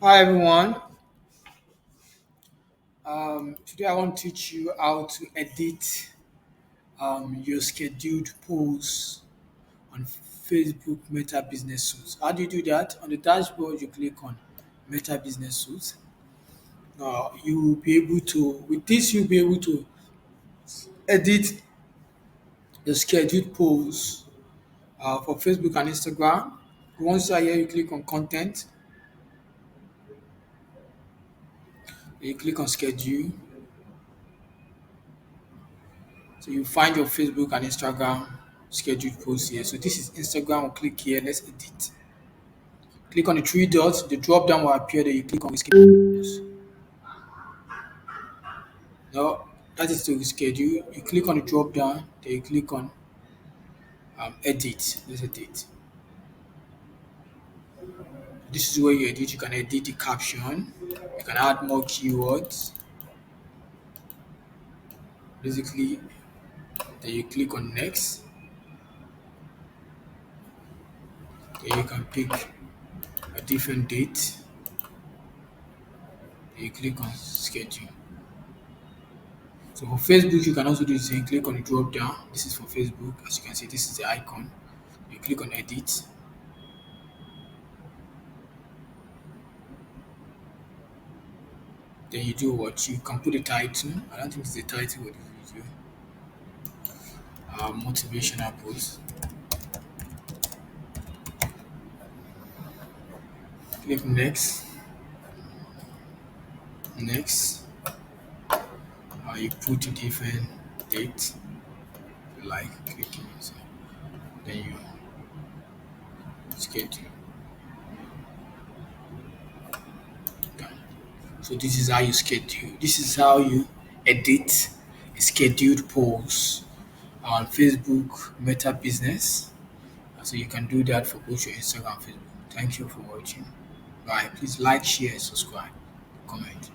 Hi everyone. Today I want to teach you how to edit your scheduled posts on Facebook Meta Business Suite. How do you do that? On the dashboard, you click on Meta Business Suite. You will be able to, with this, you'll be able to edit the scheduled posts for Facebook and Instagram. Once you are here, you click on Content, you click on Schedule. So you find your Facebook and Instagram scheduled posts here. So this is Instagram. We'll click here. Let's edit. Click on the three dots. The drop down will appear. Then you click on schedule post. Now that is to schedule. You click on the drop down. Then you click on edit. Let's edit. This is where you edit. You can edit the caption. You can add more keywords. Basically, then you click on next. Then you can pick a different date. Then you click on schedule. So for Facebook, you can also do the same. Click on the drop down. This is for Facebook. As you can see, this is the icon. You click on edit. Then you do what? You can put a title. I don't think it's the title of the video. Motivational post. Click next. Next. You put a different date. Like clicking it. Then you schedule. Done. So this is how you schedule. This is how you edit a scheduled post on Facebook Meta Business. So you can do that for both your Instagram and Facebook. Thank you for watching. Bye. Please like, share, subscribe, comment.